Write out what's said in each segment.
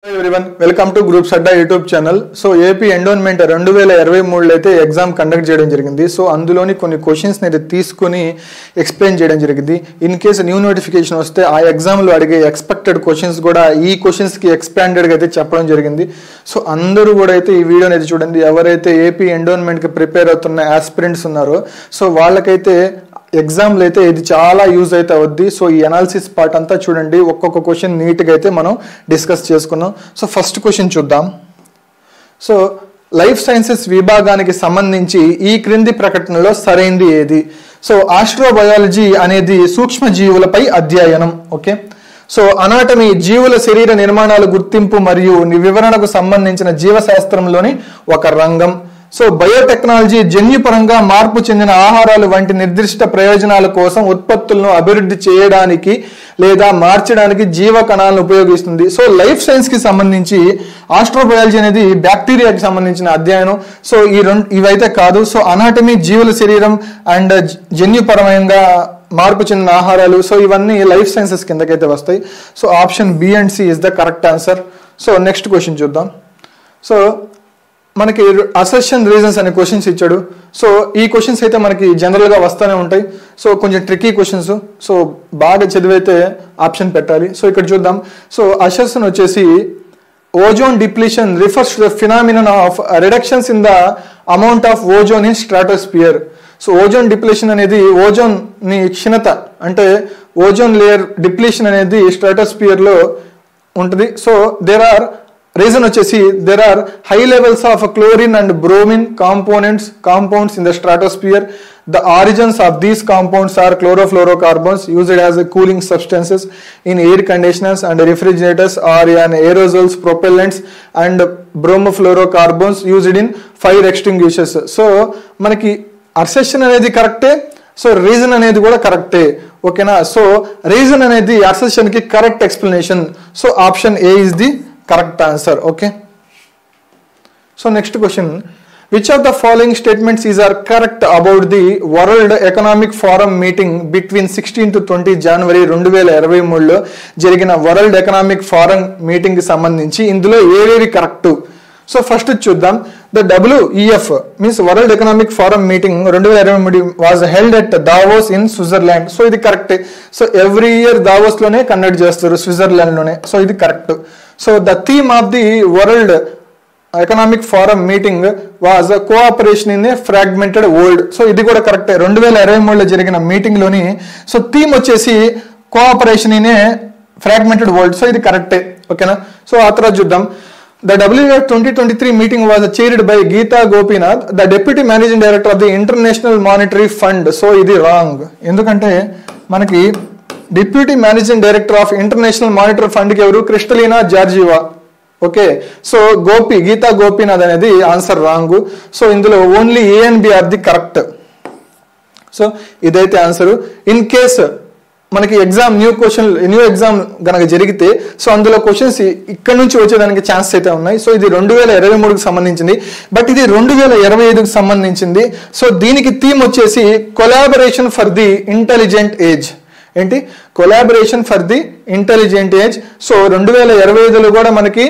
Hi everyone, welcome to Groups Adda YouTube channel. So AP endowment 2023 అయితే exam conduct చేయడం జరిగింది. So అందులోని కొన్ని క్వశ్చన్స్ ని తీసుకొని ఎక్స్ప్లెయిన్ చేయడం జరిగింది. ఇన్ కేస్ న్యూ నోటిఫికేషన్ వస్తే ఆ ఎగ్జామ్ లో అడిగే ఎక్స్పెక్టెడ్ క్వశ్చన్స్ కూడా ఈ క్వశ్చన్స్ కి ఎక్స్పాండెడ్ గా అయితే చెప్పడం జరిగింది. సో అందరూ కూడా అయితే ఈ వీడియోని అయితే చూడండి. ఎవరైతే ఏపీ ఎండోన్మెంట్ కి ప్రిపేర్ అవుతున్న ఆస్పిరెంట్స్ ఉన్నారో సో వాళ్ళకైతే ఎగ్జామ్లో అయితే ఇది చాలా యూజ్ అయితే అవుద్ది. సో ఈ అనాలిసిస్ పార్ట్ అంతా చూడండి. ఒక్కొక్క క్వశ్చన్ నీట్గా అయితే మనం డిస్కస్ చేసుకున్నాం. సో ఫస్ట్ క్వశ్చన్ చూద్దాం. సో లైఫ్ సైన్సెస్ విభాగానికి సంబంధించి ఈ క్రింది ప్రకటనలో సరైంది ఏది? సో ఆస్ట్రోబయాలజీ అనేది సూక్ష్మ జీవులపై అధ్యయనం. ఓకే, సో అనాటమీ జీవుల శరీర నిర్మాణాలు గుర్తింపు మరియు వివరణకు సంబంధించిన జీవశాస్త్రంలోని ఒక రంగం. సో బయోటెక్నాలజీ జన్యుపరంగా మార్పు చెందిన ఆహారాలు వంటి నిర్దిష్ట ప్రయోజనాల కోసం ఉత్పత్తులను అభివృద్ధి చేయడానికి లేదా మార్చడానికి జీవ కణాలను ఉపయోగిస్తుంది. సో లైఫ్ సైన్స్ కి సంబంధించి ఆస్ట్రోబయాలజీ అనేది బ్యాక్టీరియాకి సంబంధించిన అధ్యయనం. సో ఇవైతే కాదు. సో అనాటమీ జీవుల శరీరం అండ్ జన్యుపరంగా మార్పు చెందిన ఆహారాలు, సో ఇవన్నీ లైఫ్ సైన్సెస్ కిందకైతే వస్తాయి. So option B and C is the correct answer. So next question చూద్దాం. సో మనకి అసెషన్ రీజన్స్ అనే క్వశ్చన్స్ ఇచ్చాడు. సో ఈ క్వశ్చన్స్ అయితే మనకి జనరల్గా వస్తూనే ఉంటాయి. సో కొంచెం ట్రికీ క్వశ్చన్స్. సో బాగా చదివైతే ఆప్షన్ పెట్టాలి. సో ఇక్కడ చూద్దాం. సో అసెషన్ వచ్చేసి ozone depletion refers to the phenomenon of reductions in the amount of ozone in stratosphere. So ozone depletion అనేది ఓజోన్ ని క్షీణత అంటే ఓజోన్ లేయర్ డిప్లీషన్ అనేది స్ట్రాటోస్పియర్ లో ఉంటుంది. సో రీజన్ వచ్చేసి there are high levels of chlorine and bromine compounds in the stratosphere. The origins of these compounds are chlorofluorocarbons used as cooling substances in air conditioners and refrigerators or in aerosols, propellants, and bromofluorocarbons used in fire extinguishers. So మనకి assertion అనేది కరెక్టే. So reason అనేది కూడా కరెక్టే. ఓకేనా? So reason అనేది assertion కి correct explanation. So option A is the correct answer. Okay, so next question. Which of the following statements are correct about the World Economic Forum meeting between 16 to 20 January 2023లో జరిగిన world economic forum meeting కి సంబంధించి ఇందులో ఏవేవి correct? So first చూద్దాం. The WEF means world economic forum meeting 2023 was held at Davos in Switzerland. So ఇది కరెక్టే. So every year Davos లోనే conduct చేస్తారు, స్విట్జర్లాండ్ లోనే. సో ఇది correct. So the theme of the world economic forum meeting was cooperation in a fragmented world. So ఇది కూడా కరెక్టే. 2023లో జరిగిన మీటింగ్ లోని సో థీమ్ వచ్చేసి cooperation in a fragmented world. So ఇది కరెక్టే. ఓకేనా? సో ఆ తర్వాత చూద్దాం. The WEF 2023 meeting was chaired by Geeta Gopinath, the Deputy Managing Director of the International Monetary Fund. So ఇది రాంగ్. ఎందుకంటే మనకి deputy managing director of international monetary fund కి ఎవరు? Kristalina Georgieva. Okay, so Gita Gopinath అనేది answer wrong. So ఇందులో only A and B are the correct. So ఇదైతే answer. In case మనకి new exam గనక జరిగితే సో అందులో క్వశ్చన్స్ ఇక్కడ నుంచి వచ్చేదానికి ఛాన్స్ అయితే ఉన్నాయి. సో ఇది 2023కి సంబంధించింది, బట్ ఇది 2025కి సంబంధించింది. సో దీనికి థీమ్ వచ్చేసి collaboration for the intelligent age. ఏంటి? Collaboration for the intelligent age. So 2025లో కూడా మనకి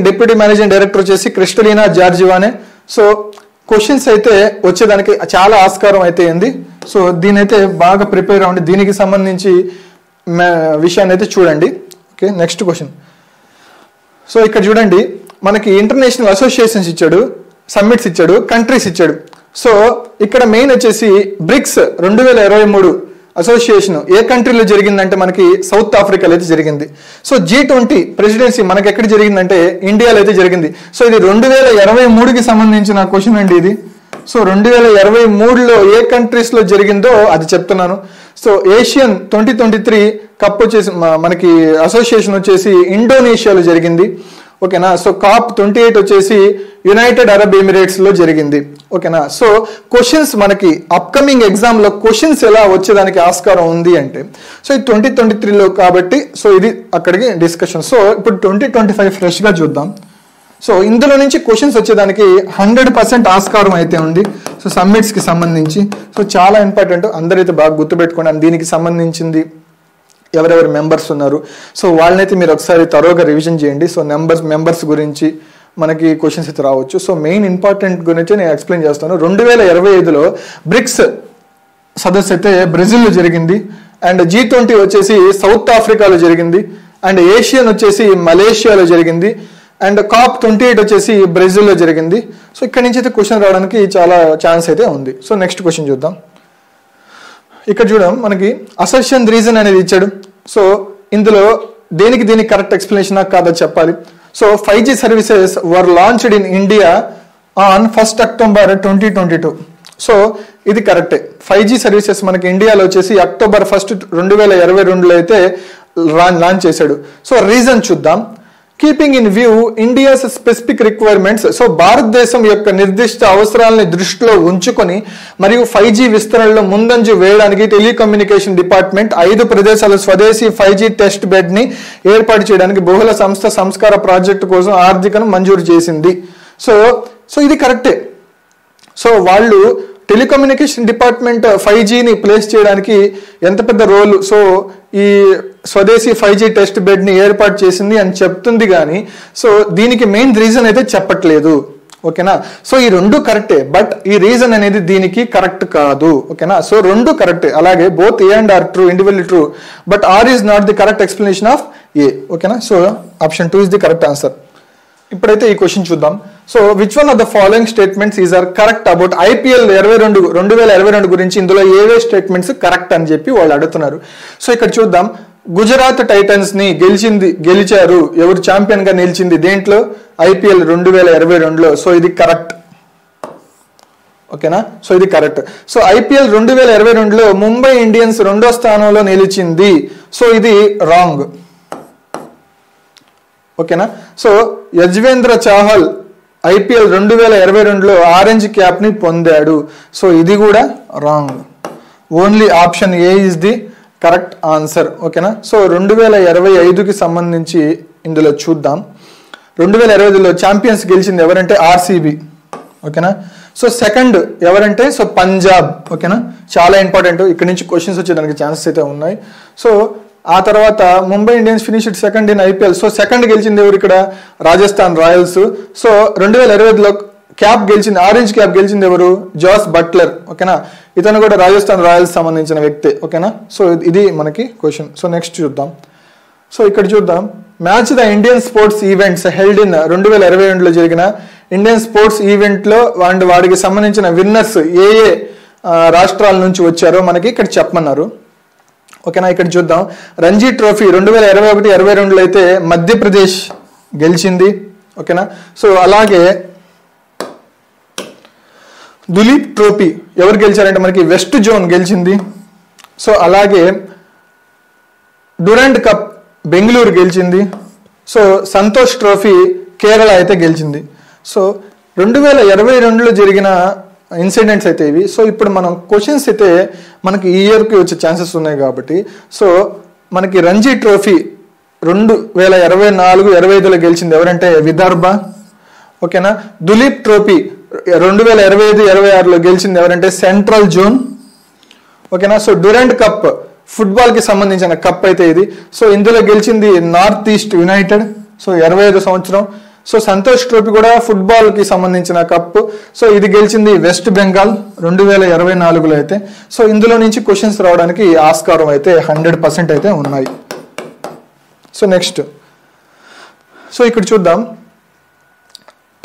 డిప్యూటీ మేనేజింగ్ డైరెక్టర్ వచ్చేసి క్రిస్టలీనా జార్జివానే. సో క్వశ్చన్స్ అయితే వచ్చేదానికి చాలా ఆస్కారం అయితే ఉంది. సో దీని అయితే బాగా ప్రిపేర్ అవ్వండి. దీనికి సంబంధించి విషయాన్ని అయితే చూడండి. Okay, next question. సో ఇక్కడ చూడండి, మనకి ఇంటర్నేషనల్ అసోసియేషన్స్ ఇచ్చాడు, సమ్మిట్స్ ఇచ్చాడు, కంట్రీస్ ఇచ్చాడు. సో ఇక్కడ మెయిన్ వచ్చేసి బ్రిక్స్ 2023 అసోసియేషన్ ఏ కంట్రీలో జరిగిందంటే మనకి సౌత్ ఆఫ్రికాలో అయితే జరిగింది. సో G20 ప్రెసిడెన్సీ మనకి ఎక్కడ జరిగిందంటే ఇండియాలో అయితే జరిగింది. సో ఇది 2023కి సంబంధించిన క్వశ్చన్ అండి ఇది. సో 2023లో ఏ కంట్రీస్ లో జరిగిందో అది చెప్తున్నాను. సో ఏషియన్ 2023 కప్ వచ్చేసి మనకి అసోసియేషన్ వచ్చేసి ఇండోనేషియాలో జరిగింది. ఓకేనా? సో COP 28 వచ్చేసి యునైటెడ్ అరబ్ ఎమిరేట్స్ లో జరిగింది. ఓకేనా? సో క్వశ్చన్స్ మనకి అప్కమింగ్ ఎగ్జామ్ లో క్వశ్చన్స్ ఎలా వచ్చేదానికి ఆస్కారం ఉంది అంటే సో ఇది 2023లో కాబట్టి సో ఇది అక్కడికి డిస్కషన్. సో ఇప్పుడు 2025 ఫ్రెష్ గా చూద్దాం. సో ఇందులో నుంచి క్వశ్చన్స్ వచ్చేదానికి 100% ఆస్కారం అయితే ఉంది. సో సమ్మిట్స్ కి సంబంధించి సో చాలా ఇంపార్టెంట్, అందరైతే బాగా గుర్తుపెట్టుకోండి. దీనికి సంబంధించింది ఎవరెవరు మెంబర్స్ ఉన్నారు. సో వాళ్ళనైతే మీరు ఒకసారి తరోగా రివిజన్ చేయండి. సో మెంబర్స్ గురించి మనకి క్వశ్చన్స్ అయితే రావచ్చు. సో మెయిన్ ఇంపార్టెంట్ గురించి నేను ఎక్స్ప్లెయిన్ చేస్తాను. 2025లో బ్రిక్స్ సదస్సు అయితే బ్రెజిల్లో జరిగింది, అండ్ G20 వచ్చేసి సౌత్ ఆఫ్రికాలో జరిగింది, అండ్ ఏషియన్ వచ్చేసి మలేషియాలో జరిగింది, అండ్ COP28 వచ్చేసి బ్రెజిల్లో జరిగింది. సో ఇక్కడ నుంచి అయితే క్వశ్చన్ రావడానికి చాలా ఛాన్స్ అయితే ఉంది. సో నెక్స్ట్ క్వశ్చన్ చూద్దాం. ఇక్కడ చూడం మనకి అసర్షన్ రీజన్ అనేది ఇచ్చాడు. సో ఇందులో దీనికి కరెక్ట్ ఎక్స్ప్లెనేషన్ కాదా చెప్పాలి. So 5G services were launched in India on 1 October 2022. So ఇది కరెక్టే. 5G సర్వీసెస్ మనకి ఇండియాలో వచ్చేసి October 1, 2022లో అయితే లాంచ్ చేశాడు. సో రీజన్ చూద్దాం. Keeping in view India's specific requirements. So భారతదేశం యొక్క నిర్దిష్ట అవసరాలని దృష్టిలో ఉంచుకొని మరియు 5G విస్తరణలో ముందంజు వేయడానికి టెలికమ్యూనికేషన్ డిపార్ట్మెంట్ 5 ప్రదేశాల స్వదేశీ 5G టెస్ట్ బెడ్ ని ఏర్పాటు చేయడానికి బహుళ సంస్కార ప్రాజెక్టు కోసం ఆర్థికను మంజూరు చేసింది. సో ఇది కరెక్టే. సో వాళ్ళు టెలికమ్యూనికేషన్ డిపార్ట్మెంట్ 5Gని ప్లేస్ చేయడానికి ఎంత పెద్ద రోల్, సో ఈ స్వదేశీ 5G టెస్ట్ బెడ్ని ఏర్పాటు చేసింది అని చెప్తుంది, కానీ సో దీనికి మెయిన్ రీజన్ అయితే చెప్పట్లేదు. ఓకేనా. సో ఈ రెండు కరెక్టే, బట్ ఈ రీజన్ అనేది దీనికి కరెక్ట్ కాదు. ఓకేనా. సో రెండు కరెక్టే, అలాగే both A and R true, individually true, but R is not the correct explanation of A. ఓకేనా. So option 2 is the correct answer. ఇప్పుడైతే ఈ క్వశ్చన్ చూద్దాం. So which one of the following statements is are correct about IPL 2022 గురించి ఇందులో ఏవే statements correct అని చెప్పి వాళ్ళు అడుగుతున్నారు. సో ఇక్కడ చూద్దాం. గుజరాత్ టైటన్స్ ని గెలిచారు, ఎవరు ఛాంపియన్ గా నిలిచింది దేంట్లో, IPL 2022లో. సో ఇది కరెక్ట్. ఓకేనా. సో ఇది కరెక్ట్. సో IPL 2022లో ముంబై ఇండియన్స్ 2వ స్థానంలో నిలిచింది. సో ఇది రాంగ్. ఓకేనా. సో యజ్వేంద్ర చాహల్ IPL 2022లో ఆరెంజ్ క్యాప్ ని పొందాడు. సో ఇది కూడా wrong. Only option A is the correct answer. ఓకేనా. సో 2025కి సంబంధించి ఇందులో చూద్దాం. 2025లో ఛాంపియన్స్ గెలిచింది ఎవరంటే RCB. ఓకేనా. సో సెకండ్ ఎవరంటే సో పంజాబ్. ఓకేనా. చాలా ఇంపార్టెంట్, ఇక్కడ నుంచి క్వశ్చన్స్ వచ్చేదానికి ఛాన్సెస్ అయితే ఉన్నాయి. సో ఆ తర్వాత Mumbai Indians finished second in IPL. So second గెలిచింది ఎవరు ఇక్కడ, రాజస్థాన్ రాయల్స్. సో 2025లో క్యాప్ గెలిచింది, ఆరెంజ్ క్యాప్ గెలిచింది ఎవరు, జాస్ బట్లర్. ఓకేనా. ఇతను కూడా రాజస్థాన్ రాయల్స్ సంబంధించిన వ్యక్తే. ఓకేనా. సో ఇది మనకి క్వశ్చన్. సో నెక్స్ట్ చూద్దాం. సో ఇక్కడ చూద్దాం. Match the Indian sports events held in 2022లో జరిగిన ఇండియన్ స్పోర్ట్స్ ఈవెంట్లో అండ్ వాడికి సంబంధించిన విన్నర్స్ ఏ రాష్ట్రాల నుంచి వచ్చారో మనకి ఇక్కడ చెప్పమన్నారు. ఓకేనా. ఇక్కడ చూద్దాం. రంజీ ట్రోఫీ 2021-22లో అయితే మధ్యప్రదేశ్ గెలిచింది. ఓకేనా. సో అలాగే దులీప్ ట్రోఫీ ఎవరు గెలిచారంటే మనకి వెస్ట్ జోన్ గెలిచింది. సో అలాగే డ్యూరెంట్ కప్ బెంగళూరు గెలిచింది. సో సంతోష్ ట్రోఫీ కేరళ అయితే గెలిచింది. సో 2022లో జరిగిన ఇన్సిడెంట్స్ అయితే ఇవి. సో ఇప్పుడు మనం క్వశ్చన్స్ అయితే మనకి ఈ ఇయర్కి వచ్చే ఛాన్సెస్ ఉన్నాయి కాబట్టి, సో మనకి రంజీ ట్రోఫీ 2024-25లో గెలిచింది ఎవరంటే విదర్భ. ఓకేనా. దులీప్ ట్రోఫీ 2025-26లో గెలిచింది ఎవరంటే సెంట్రల్ జోన్. ఓకేనా. సో డ్యూరెంట్ కప్ ఫుట్బాల్ కి సంబంధించిన కప్ అయితే ఇది. సో ఇందులో గెలిచింది నార్త్ ఈస్ట్ యునైటెడ్. సో 25 సంవత్సరం. సో సంతోష్ ట్రోఫీ కూడా ఫుట్బాల్ కి సంబంధించిన కప్. సో ఇది గెలిచింది వెస్ట్ బెంగాల్ 2024లో అయితే. సో ఇందులో నుంచి క్వశ్చన్స్ రావడానికి ఆస్కారం అయితే 100% అయితే ఉన్నాయి. సో నెక్స్ట్, సో ఇక్కడ చూద్దాం.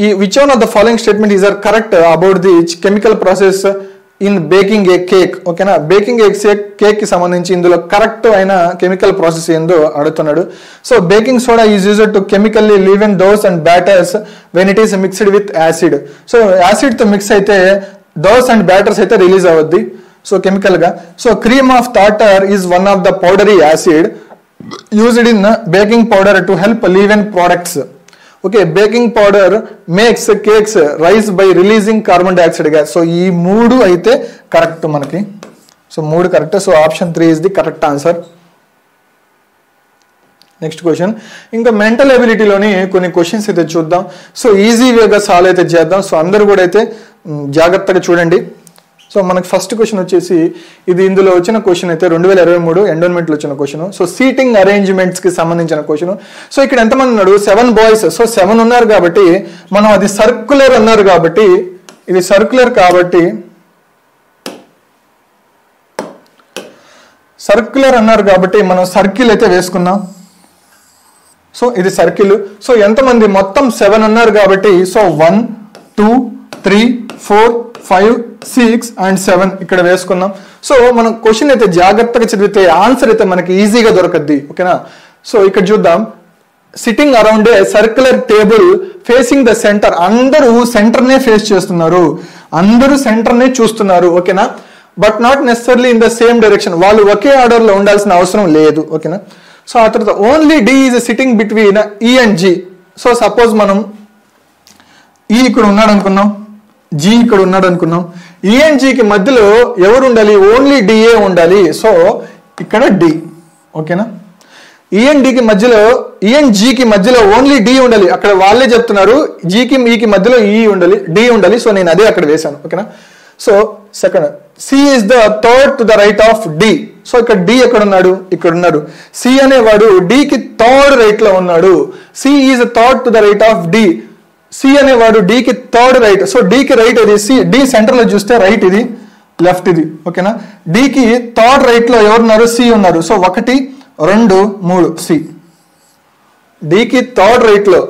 ఈ which one of the following statement is are correct about the chemical process in baking a cake. ఓకేనా. బేకింగ్ ఏ కేక్ కి సంబంధించి ఇందులో కరెక్ట్ అయిన కెమికల్ ప్రాసెస్ ఏందో అడుగుతున్నాడు. So baking soda is used to chemically leaven doughs and batters when it is mixed with acid. So acid తో mix అయితే doughs and batters అయితే రిలీజ్ అవుద్ది సో కెమికల్ గా. So cream of tartar is one of the powdery acid used in baking powder to help లీవెన్ products. Okay. Baking powder makes cakes rice by releasing carbon dioxide gas. So ఈ 3 అయితే correct మనకి. So 3 correct. So option 3 is the correct answer. Next question. ఇంకా mental ఎబిలిటీలోని కొన్ని questions అయితే చూద్దాం. So easy వేగా solve అయితే చేద్దాం. So అందరూ కూడా అయితే జాగ్రత్తగా చూడండి. సో మనకి ఫస్ట్ క్వశ్చన్ వచ్చేసి ఇది ఇందులో వచ్చిన క్వశ్చన్ అయితే 2023 ఎండోన్మెంట్లో వచ్చిన క్వశ్చన్. సో సీటింగ్ అరేంజ్మెంట్స్కి సంబంధించిన క్వశ్చన్. సో ఇక్కడ ఎంతమంది ఉన్నాడు 7 బాయ్స్. సో 7 ఉన్నారు కాబట్టి మనం అది సర్క్యులర్ అన్నారు కాబట్టి ఇది సర్క్యులర్ కాబట్టి సర్క్యులర్ అన్నారు కాబట్టి మనం సర్కిల్ అయితే వేసుకుందాం. సో ఇది సర్కిల్. సో ఎంతమంది మొత్తం 7 ఉన్నారు కాబట్టి సో 1 2 3 4 5 6 and 7 ఇక్కడ వేసుకున్నాం. సో మనం క్వశ్చన్ అయితే జాగ్రత్తగా చదివితే ఆన్సర్ అయితే మనకి ఈజీగా దొరకద్ది. ఓకేనా. సో ఇక్కడ చూద్దాం. Sitting around a circular table facing the centre. అందరూ సెంటర్నే ఫేస్ చేస్తున్నారు, అందరూ సెంటర్నే చూస్తున్నారు. ఓకేనా. But not necessarily in the same direction. వాళ్ళు ఒకే ఆర్డర్లో ఉండాల్సిన అవసరం లేదు. ఓకేనా. సో ఆ తర్వాత only D is sitting between E and G. So suppose మనం ఈ ఇక్కడ ఉన్నాడు అనుకున్నాం, జి ఇక్కడ ఉన్నాడు అనుకున్నాం. ఈ అండ్ జికి మధ్యలో ఎవరు ఉండాలి? ఓన్లీ డిఏ ఉండాలి. సో ఇక్కడ డి. ఓకేనా. ఈ అండ్ డికి మధ్యలో ఈ అండ్ జికి మధ్యలో ఓన్లీ డి ఉండాలి. అక్కడ వాళ్ళే చెప్తున్నారు జికి ఈకి మధ్యలో ఈ ఉండాలి, డి ఉండాలి. సో నేను అదే అక్కడ వేశాను. ఓకేనా. So second C is the third to the right of D. So ఇక్కడ డి ఎక్కడ ఉన్నాడు? ఇక్కడ ఉన్నాడు. సి అనేవాడు డికి థర్డ్ రైట్ లో ఉన్నాడు. C is third to the right of D. C అనేవాడు డికి థర్డ్ రైట్. సో డికి రైట్ ఇది. సి డి సెంటర్ లో చూస్తే రైట్ ఇది, లెఫ్ట్ ఇది. ఓకేనా. డికి థర్డ్ రైట్ లో ఎవరున్నారు? సి ఉన్నారు. So 1 2 3 C. డికి థర్డ్ రైట్ లో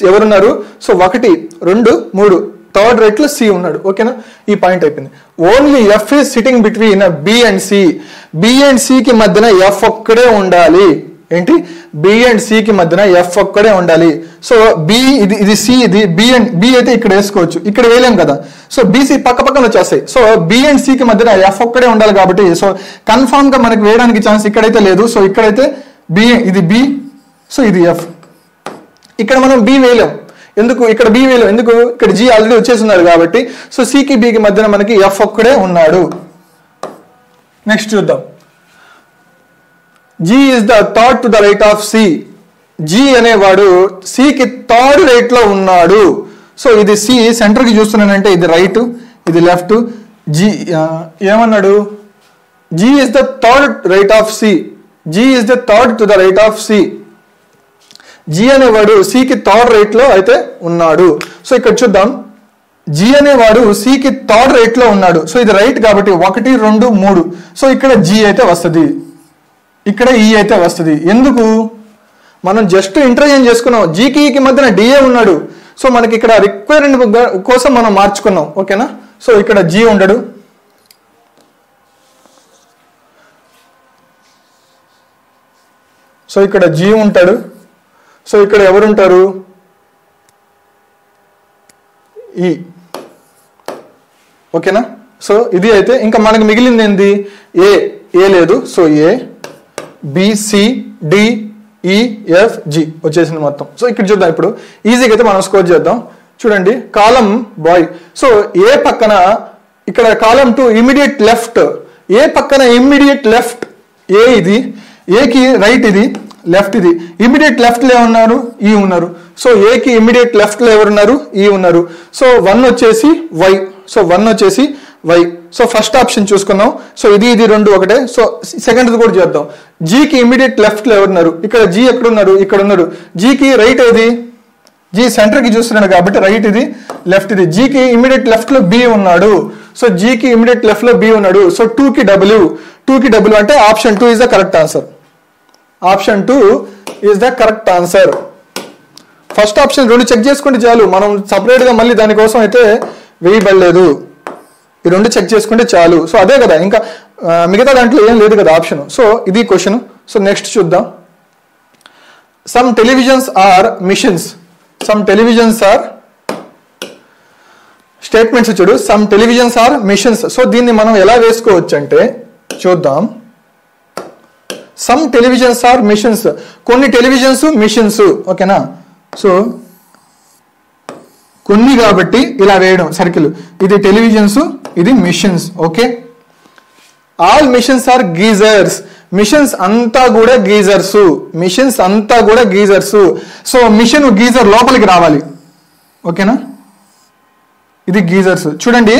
ఎవరున్నారు? సో 1 2 3 థర్డ్ రైట్ లో సి ఉన్నాడు. ఓకేనా. ఈ పాయింట్ అయిపోయింది. Only F is sitting between B and C. B and సికి మధ్యన ఎఫ్ ఒక్కడే ఉండాలి. ఏంటి? బి అండ్ సికి మధ్యన ఎఫ్ ఒక్కడే ఉండాలి. సో బి ఇది సి, ఇది బి అయితే ఇక్కడ వేసుకోవచ్చు, ఇక్కడ వేయలేం కదా. సో బీసీ పక్క పక్కన వచ్చేస్తాయి. సో బి అండ్ సికి మధ్యన ఎఫ్ ఒక్కడే ఉండాలి కాబట్టి సో కన్ఫామ్ గా మనకి వేయడానికి ఛాన్స్ ఇక్కడైతే లేదు. సో ఇక్కడైతే ఇది బి, సో ఇది ఎఫ్. ఇక్కడ మనం బి వేయలేం. ఎందుకు? ఇక్కడ బి వేయలేం. ఎందుకు? ఇక్కడ జి ఆల్రెడీ వచ్చేస్తున్నాడు కాబట్టి. సో సికి బికి మధ్యన మనకి ఎఫ్ ఒక్కడే ఉన్నాడు. నెక్స్ట్ చూద్దాం. G is the third to the right of C. G అనేవాడు C కి థర్డ్ రైట్ లో ఉన్నాడు. సో ఇది C సెంటర్ కి చూస్తున్నానంటే ఇది రైట్, ఇది లెఫ్ట్. G ఏమన్నాడు? G is the third right of C. G is the third to the right of C. G అనేవాడు C కి థర్డ్ రైట్ లో అయితే ఉన్నాడు. సో ఇక్కడ చూద్దాం. G అనేవాడు C కి థర్డ్ రైట్ లో ఉన్నాడు. సో ఇది రైట్ కాబట్టి 1 2 3. సో ఇక్కడ G అయితే వస్తుంది, ఇక్కడ ఈ అయితే వస్తుంది. ఎందుకు? మనం జస్ట్ ఇంటర్చేంజ్ చేసుకున్నాం. జీకి ఈకి మధ్యన డిఏ ఉన్నాడు. సో మనకి ఇక్కడ రిక్వైర్మెంట్ కోసం మనం మార్చుకున్నాం. ఓకేనా. సో ఇక్కడ జీ ఉండడు, సో ఇక్కడ జీ ఉంటాడు. సో ఇక్కడ ఎవరుంటారు? ఈ. ఓకేనా. సో ఇది అయితే ఇంకా మనకి మిగిలింది ఏంది? ఏ లేదు. సో ఏ బిసి డి ఈ ఎఫ్ జి వచ్చేసింది మొత్తం. సో ఇక్కడ చూద్దాం. ఇప్పుడు ఈజీగా అయితే మనం స్కోర్ చేద్దాం. చూడండి. కాలం బాయ్. సో ఏ పక్కన ఇక్కడ కాలం 2 ఇమీడియట్ లెఫ్ట్. ఏ పక్కన ఇమ్మీడియట్ లెఫ్ట్ ఏ, ఇది ఏకి రైట్, ఇది లెఫ్ట్, ఇది ఇమీడియట్ లెఫ్ట్ లో ఉన్నారు ఈ ఉన్నారు. సో ఏకి ఇమీడియట్ లెఫ్ట్ లో ఎవరున్నారు? ఈ ఉన్నారు. సో 1 వచ్చేసి వై. సో 1 వచ్చేసి వై. సో ఫస్ట్ ఆప్షన్ చూసుకున్నాం. సో ఇది 2 ఒకటే. సో సెకండ్ కూడా చేద్దాం. జీకి ఇమీడియట్ లెఫ్ట్ లో ఎవరున్నారు? ఇక్కడ జీ ఎక్కడ ఉన్నారు? ఇక్కడ ఉన్నాడు. జీకి రైట్ ఏది? జీ సెంటర్ కి చూస్తున్నాడు కాబట్టి రైట్ ఇది, లెఫ్ట్ ఇది. జీకి ఇమీడియట్ లెఫ్ట్ లో బి ఉన్నాడు. సో జీకి ఇమీడియట్ లెఫ్ట్ లో బి ఉన్నాడు. సో 2 కి డబ్ల్యూ అంటే option 2 is the correct answer. Option 2 is the correct answer. First option 2 check చేసుకుంటే చాలు. మనం సపరేట్ గా మళ్ళీ దానికోసం అయితే వేయబడలేదు. ఈ 2 చెక్ చేసుకుంటే చాలు. సో అదే కదా, ఇంకా మిగతా దాంట్లో ఏం లేదు కదా ఆప్షన్. సో ఇది క్వశ్చన్. సో నెక్స్ట్ చూద్దాం. Some televisions are missions. Some televisions are statements చూడు. Some televisions are missions. So దీన్ని మనం ఎలా వేసుకోవచ్చు అంటే చూద్దాం. Some televisions are missions. కొన్ని టెలివిజన్స్ మిషన్స్. ఓకేనా. సో కొన్ని కాబట్టి ఇలా వేయడం సర్కిల్. ఇది టెలివిజన్స్, ఇది missions. Okay. All missions are geysers. Missions అంతా కూడా గీజర్స్. మిషన్స్ అంతా కూడా గీజర్స్. సో మిషన్ గీజర్ లోపలికి రావాలి. ఓకేనా. ఇది గీజర్స్. చూడండి.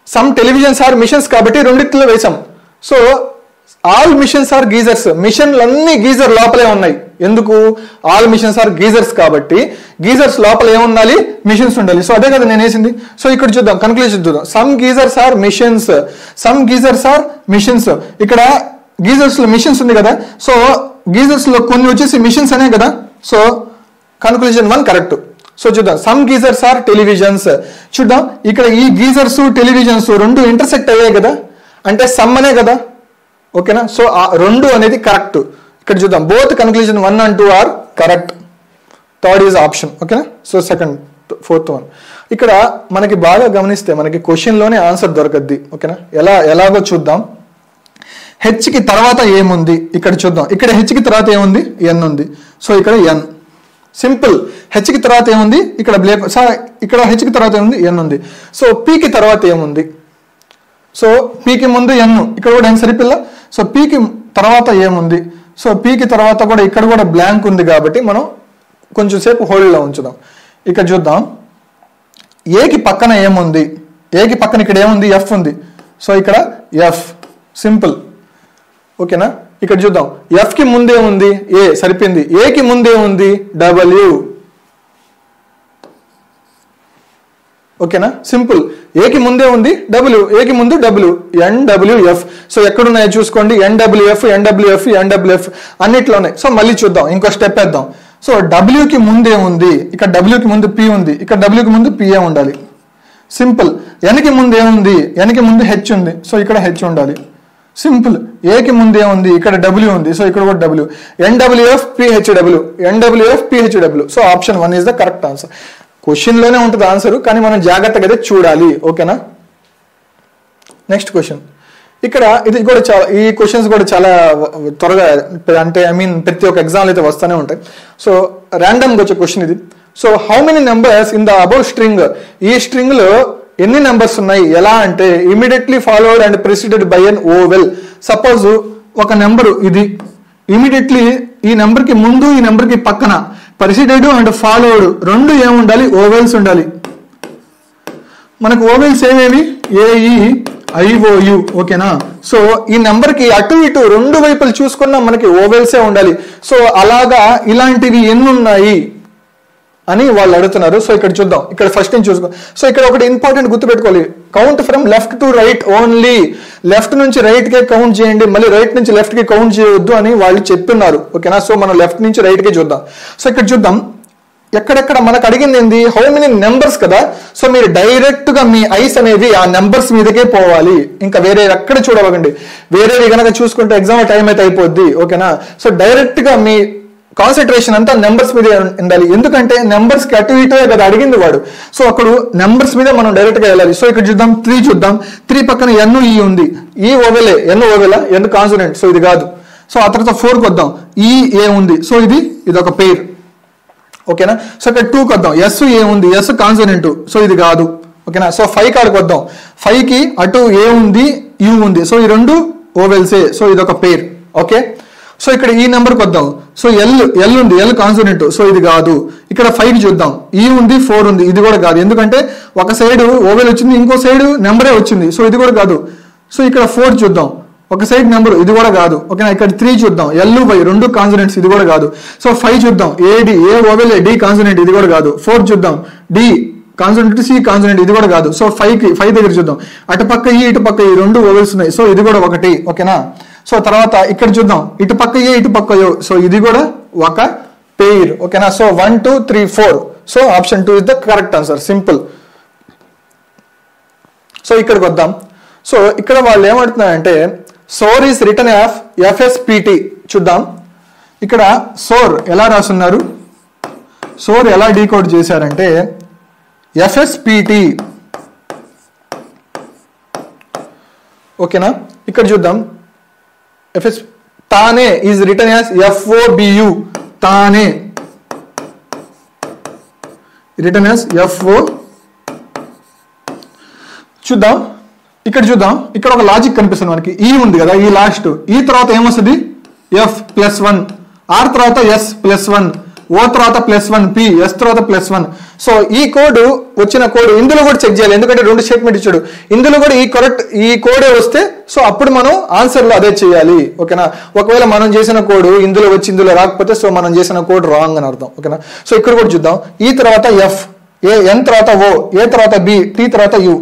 సమ్ టెలివిజన్స్ ఆర్ మిషన్స్ కాబట్టి రెండిట్లో వేసాం. So all missions are geysers, మిషన్లన్నీ గీజర్ లోపలే ఉన్నాయి. ఎందుకు? ఆల్ మిషన్స్ ఆర్ గీజర్స్ కాబట్టి గీజర్స్ లోపల ఏముండాలి? మిషన్స్ ఉండాలి. సో అదే కదా నేను వేసింది. సో ఇక్కడ చూద్దాం, కన్క్లూజన్ చూద్దాం. Some geysers are missions, some geysers are missions. ఇక్కడ గీజర్స్ లో మిషన్స్ ఉంది కదా, సో గీజర్స్ లో కొన్ని వచ్చేసి మిషన్స్ అనే కదా. So conclusion 1 correct. సో చూద్దాం, సమ్ గీజర్స్ ఆర్ టెలివిజన్స్. చూద్దాం, ఇక్కడ ఈ గీజర్స్ టెలివిజన్స్ రెండు ఇంటర్సెక్ట్ అయ్యాయి కదా, అంటే సమ్ అనే కదా. ఓకేనా? సో ఆ రెండు అనేది కరెక్ట్. ఇక్కడ చూద్దాం, both conclusion 1 and 2 are correct. Third is option. ఓకేనా? So second, fourth one. ఇక్కడ మనకి బాగా గమనిస్తే మనకి క్వశ్చన్లోనే ఆన్సర్ దొరకద్ది. ఓకేనా? ఎలాగో చూద్దాం. హెచ్కి తర్వాత ఏముంది ఇక్కడ చూద్దాం. ఇక్కడ హెచ్కి తర్వాత ఏముంది? ఎన్ ఉంది. సో ఇక్కడ ఎన్ సింపుల్. హెచ్కి తర్వాత ఏముంది? ఇక్కడ బ్లేక్. ఇక్కడ హెచ్కి తర్వాత ఏముంది? ఎన్ ఉంది. సో పీకి తర్వాత ఏముంది? సో పీకి ముందు ఎన్, ఇక్కడ కూడా ఎన్ సరిపిల్ల. సో పీకి తర్వాత ఏముంది? సో పీకి తర్వాత కూడా ఇక్కడ కూడా బ్లాంక్ ఉంది కాబట్టి మనం కొంచెం సేపు హోల్డ్లో ఉంచుదాం. ఇక్కడ చూద్దాం, ఏకి పక్కన ఏముంది? ఏకి పక్కన ఇక్కడ ఏముంది? ఎఫ్ ఉంది. సో ఇక్కడ ఎఫ్ సింపుల్. ఓకేనా? ఇక్కడ చూద్దాం, ఎఫ్ కి ముందే ఉంది ఏ, సరిపోయింది. ఏకి ముందే ఉంది డబ్ల్యూ. ఓకేనా? సింపుల్. ఏకి ముందే ఉంది డబ్ల్యూ, ఏకి ముందు డబ్ల్యూ, ఎన్డబ్ల్యూఎఫ్. సో ఎక్కడున్నాయో చూసుకోండి, ఎన్డబ్ల్యూఎఫ్, ఎన్డబ్ల్యూఎఫ్, ఎన్డబ్ల్యూఎఫ్ అన్నిట్లో ఉన్నాయి. సో మళ్ళీ చూద్దాం, ఇంకో స్టెప్ వేద్దాం. సో డబ్ల్యూకి ముందే ఉంది, ఇక్కడ డబ్ల్యూకి ముందు పి ఉంది, ఇక్కడ డబ్ల్యూకి ముందు పిఏ ఉండాలి. సింపుల్. ఎన్కి ముందు ఏముంది? ఎన్కి ముందు హెచ్ ఉంది. సో ఇక్కడ హెచ్ ఉండాలి. సింపుల్. ఏకి ముందే ఉంది, ఇక్కడ డబ్ల్యూ ఉంది. సో ఇక్కడ కూడా W, NWF PHW, NWF PHW. So option 1 is the correct answer. క్వశ్చన్లోనే ఉంటుంది ఆన్సర్, కానీ మనం జాగ్రత్తగా అయితే చూడాలి. ఓకేనా? Next question. ఇక్కడ ఇది కూడా చాలా, ఈ క్వశ్చన్స్ కూడా చాలా త్వరగా, అంటే ప్రతి ఒక్క ఎగ్జామ్లో అయితే వస్తూనే ఉంటాయి. సో ర్యాండమ్గా వచ్చే క్వశ్చన్ ఇది. So how many numbers in the above string? ఈ స్ట్రింగ్ లో ఎన్ని నెంబర్స్ ఉన్నాయి? ఎలా అంటే immediately followed and preceded by an vowel. Suppose ఒక నెంబరు ఇది, ఇమీడియట్లీ ఈ నెంబర్ కి ముందు ఈ నెంబర్ కి పక్కన ప్రెసిడెడ్ అండ్ ఫాలోడ్ రెండు ఏముండాలి? ఓవెల్స్ ఉండాలి. మనకు ఓవెల్స్ ఏమేమి? AE IOU. ఓకేనా? సో ఈ నెంబర్ కి అటు ఇటు రెండు వైపులు చూసుకున్నా మనకి ఓవెల్సే ఉండాలి. సో అలాగా ఇలాంటివి ఎన్ని ఉన్నాయి అని వాళ్ళు అడుగుతున్నారు. సో ఇక్కడ చూద్దాం, ఇక్కడ ఫస్ట్ నుంచి చూసుకో. సో ఇక్కడ ఒకటి ఇంపార్టెంట్ గుర్తుపెట్టుకోవాలి, count from left to right only. Left నుంచి రైట్ కే కౌంట్ చేయండి, మళ్ళీ రైట్ నుంచి లెఫ్ట్ కి కౌంట్ చేయవద్దు అని వాళ్ళు చెప్తున్నారు. ఓకేనా? సో మనం లెఫ్ట్ నుంచి రైట్ కి చూద్దాం. సో ఇక్కడ చూద్దాం, ఎక్కడెక్కడ మనకు అడిగింది ఏంది? హౌ మెనీ నెంబర్స్ కదా. సో మీరు డైరెక్ట్ గా మీ ఐస్ అనేవి ఆ నెంబర్స్ మీదకే పోవాలి, ఇంకా వేరే ఎక్కడ చూడవకండి. వేరేవి కనుక చూసుకుంటే ఎగ్జామ్ టైం అయితే అయిపోద్ది. ఓకేనా? సో డైరెక్ట్ గా మీ కాన్సన్ట్రేషన్ అంతా నెంబర్స్ మీద ఉండాలి. ఎందుకంటే నెంబర్స్ కి అటు ఇటు కదా అడిగింది వాడు. సో అక్కడ నెంబర్స్ మీద మనం డైరెక్ట్ గా వెళ్ళాలి. సో ఇక్కడ చూద్దాం, 3 చూద్దాం. 3 పక్కన ఎన్ ఈ ఉంది, ఈ ఓవెలే, ఎన్ ఓవెలా, ఎన్ కాన్సోనెంట్. సో ఇది కాదు. సో ఆ తర్వాత 4కి వద్దాం, ఈ ఏ ఉంది. సో ఇది ఒక పెయిర్. ఓకేనా? సో ఇక్కడ 2కి వద్దాం, ఎస్ ఏ ఉంది, ఎస్ కాన్సోనెంట్. సో ఇది కాదు. ఓకేనా? సో 5 కాడికి వద్దాం, 5కి అటు ఏ ఉంది, యూ ఉంది. సో ఈ రెండు ఓవెల్సే. సో ఇది ఒక పెయిర్. ఓకే? సో ఇక్కడ ఈ నెంబర్కి వద్దాం. సో ఎల్ ఉంది, ఎల్ కాన్సోనెంట్. సో ఇది కాదు. ఇక్కడ 5 చూద్దాం, ఈ ఉంది, 4 ఉంది. ఇది కూడా కాదు, ఎందుకంటే ఒక సైడ్ ఓవెల్ వచ్చింది, ఇంకో సైడ్ నెంబరే వచ్చింది. సో ఇది కూడా కాదు. సో ఇక్కడ 4 చూద్దాం, ఒక సైడ్ నెంబర్, ఇది కూడా కాదు. ఓకేనా? ఇక్కడ 3 చూద్దాం, ఎల్ వై రెండు కాన్సోనెంట్స్, ఇది కూడా కాదు. సో 5 చూద్దాం, ఏడి, ఏ ఓవెల్ డి కాన్సోనెంట్, ఇది కూడా కాదు. 4 చూద్దాం, డి కాన్సోనెంట్, సి కాన్సోనెంట్, ఇది కూడా కాదు. సో 5 దగ్గర చూద్దాం, అటుపక్క ఈ ఇటుపక్క ఈ రెండు ఓవెల్స్ ఉన్నాయి. సో ఇది కూడా ఒకటి. ఓకేనా? సో తర్వాత ఇక్కడ చూద్దాం, ఇటు పక్క ఏ ఇటు పక్క యో. సో ఇది కూడా ఒక పెయిర్. ఓకేనా? So 1 2 3 4. So option 2 is the correct answer. Simple. So ఇక్కడికి వద్దాం. సో ఇక్కడ వాళ్ళు ఏమంటున్నారంటే సోర్ ఈస్ రిటర్న్ యాఫ్ ఎఫ్ఎస్పిటి. చూద్దాం, ఇక్కడ సోర్ ఎలా రాస్తున్నారు, సోర్ ఎలా డీకోడ్ చేశారంటే ఎఫ్ఎస్పిటి. ఓకేనా? ఇక్కడ చూద్దాం, ఎఫ్ఎస్ తానే ఈజ్ రిటర్న్ యాజ్ ఎఫ్ఓబియు. తానే రిటర్న్ యాజ్ ఎఫ్ఓ. చూద్దాం, ఇక్కడ చూద్దాం, ఇక్కడ ఒక లాజిక్ కనిపిస్తుంది మనకి. ఈ ఉంది కదా, ఈ లాస్ట్, ఈ తర్వాత ఏమొస్తుంది? ఎఫ్+1, ఆర్ తర్వాత ఎస్+1, ఓ తర్వాత +1 పి, ఎస్ తర్వాత +1. సో ఈ కోడ్ వచ్చిన కోడ్ ఇందులో కూడా చెక్ చేయాలి, ఎందుకంటే 2 స్టేట్మెంట్ ఇచ్చాడు. ఇందులో కూడా ఈ కోడే వస్తే సో అప్పుడు మనం ఆన్సర్లో అదే చేయాలి. ఓకేనా, ఒకవేళ మనం చేసిన కోడ్ ఇందులో వచ్చి ఇందులో రాకపోతే సో మనం చేసిన కోడ్ రాంగ్ అని అర్థం. ఓకేనా, సో ఇక్కడ కూడా చూద్దాం. ఈ తర్వాత ఎఫ్, ఎన్ తర్వాత ఓ, ఏ తర్వాత బి, టీ తర్వాత యు.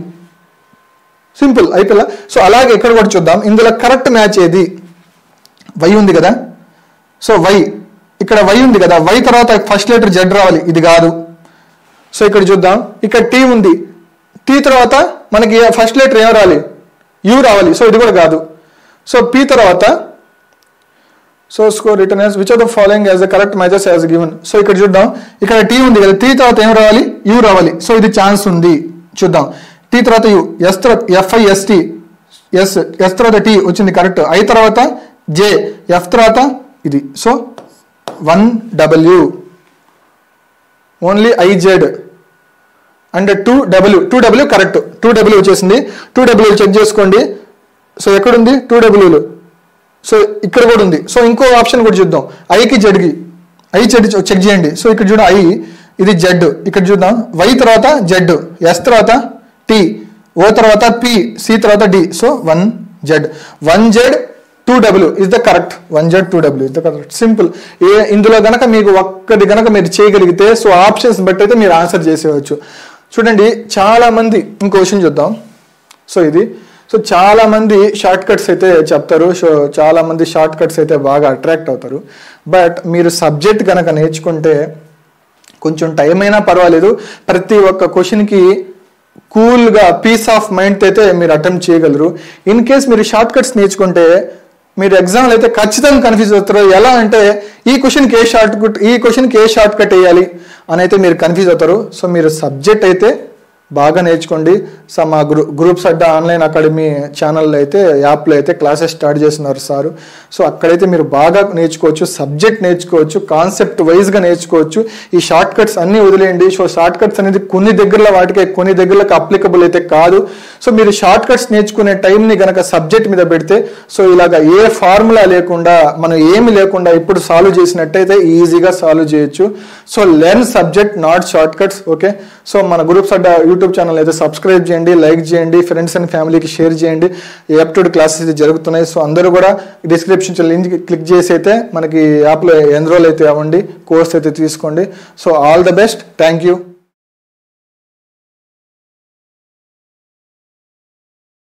సింపుల్ అయిపోయిందా? సో అలాగే ఇక్కడ కూడా చూద్దాం. ఇందులో కరెక్ట్ మ్యాచ్ ఏది? వై ఉంది కదా, సో వై, ఇక్కడ వై ఉంది కదా, వై తర్వాత ఫస్ట్ లెటర్ జెడ్ రావాలి, ఇది కాదు. సో ఇక్కడ చూద్దాం, ఇక్కడ టీ ఉంది, టీ తర్వాత మనకి ఫస్ట్ లెటర్ ఏం రావాలి? యూ రావాలి, సో ఇది కూడా కాదు. సో పీ తర్వాత so score return as which of the following as the correct matches as given. So ఇక్కడ చూద్దాం, ఇక్కడ టీ ఉంది కదా, టీ తర్వాత ఏం రావాలి? యూ రావాలి, సో ఇది ఛాన్స్ ఉంది. చూద్దాం, టీ తర్వాత యూ, ఎస్ తర్వాత FIST, ఎస్ తర్వాత టీ వచ్చింది కరెక్ట్, ఐ తర్వాత జే, ఎఫ్ తర్వాత ఇది, so 1W, only IZ and 2W correct, 2W వచ్చేసింది. 2W చెక్ చేసుకోండి. సో ఎక్కడుంది 2Wలు? సో ఇక్కడ కూడా ఉంది. సో ఇంకో ఆప్షన్ కూడా చూద్దాం, ఐకి జెడ్కి, ఐ జెడ్ చెక్ చేయండి. సో ఇక్కడ చూద్దాం, ఐ ఇది జెడ్, ఇక్కడ చూద్దాం వై తర్వాత జెడ్, ఎస్ తర్వాత టీ, ఓ తర్వాత పి, సి తర్వాత D, so 1Z, 1Z2W is the correct, 1Z2W is the correct. Simple. ఇందులో గనక మీకు ఒక్కటి గనక మీరు చేయగలిగితే సో ఆప్షన్స్ బట్టి అయితే మీరు ఆన్సర్ చేసేవచ్చు. చూడండి, చాలా మంది ఇంకో క్వశ్చన్ చూద్దాం. సో ఇది, సో చాలా మంది షార్ట్ కట్స్ అయితే చెప్తారు, సో చాలా మంది షార్ట్ కట్స్ అయితే బాగా అట్రాక్ట్ అవుతారు. బట్ మీరు సబ్జెక్ట్ కనుక నేర్చుకుంటే కొంచెం టైం అయినా పర్వాలేదు, ప్రతి ఒక్క క్వశ్చన్కి కూల్గా పీస్ ఆఫ్ మైండ్ అయితే మీరు అటెంప్ట్ చేయగలరు. ఇన్ కేస్ మీరు షార్ట్ కట్స్ నేర్చుకుంటే మీరు ఎగ్జామ్లో అయితే ఖచ్చితంగా కన్ఫ్యూజ్ అవుతారు. ఎలా అంటే ఈ క్వశ్చన్కి ఏ షార్ట్ కట్ వేయాలి అని అయితే మీరు కన్ఫ్యూజ్ అవుతారు. సో మీరు సబ్జెక్ట్ అయితే బాగా నేర్చుకోండి. సో మా గ్రూప్స్ అడ్డా ఆన్లైన్ అకాడమీ ఛానల్లో అయితే యాప్లో అయితే క్లాసెస్ స్టార్ట్ చేస్తున్నారు సారు. సో అక్కడైతే మీరు బాగా నేర్చుకోవచ్చు, సబ్జెక్ట్ నేర్చుకోవచ్చు, కాన్సెప్ట్ వైజ్గా నేర్చుకోవచ్చు. ఈ షార్ట్ కట్స్ అన్నీ వదిలేయండి. సో షార్ట్ కట్స్ అనేది కొన్ని దగ్గరలో వాటికే, కొన్ని దగ్గరలకు అప్లికబుల్ అయితే కాదు. సో మీరు షార్ట్ కట్స్ నేర్చుకునే టైంని కనుక సబ్జెక్ట్ మీద పెడితే సో ఇలాగ ఏ ఫార్ములా లేకుండా మనం ఏమి లేకుండా ఇప్పుడు సాల్వ్ చేసినట్టయితే ఈజీగా సాల్వ్ చేయొచ్చు. So learn subject, not short cuts. Okay, so మన గ్రూప్స్ అడ్డా యూట్యూబ్ ఛానల్ అయితే సబ్స్క్రైబ్ చేయండి, లైక్ చేయండి, ఫ్రెండ్స్ అండ్ ఫ్యామిలీకి షేర్ చేయండి. యాప్టిట్యూడ్ క్లాసెస్ జరుగుతున్నాయి. సో అందరూ కూడా డిస్క్రిప్షన్ లింక్ క్లిక్ చేసి అయితే మనకి యాప్లో ఎన్రోల్ అయితే అవ్వండి, కోర్స్ అయితే తీసుకోండి. So all the best, thank you.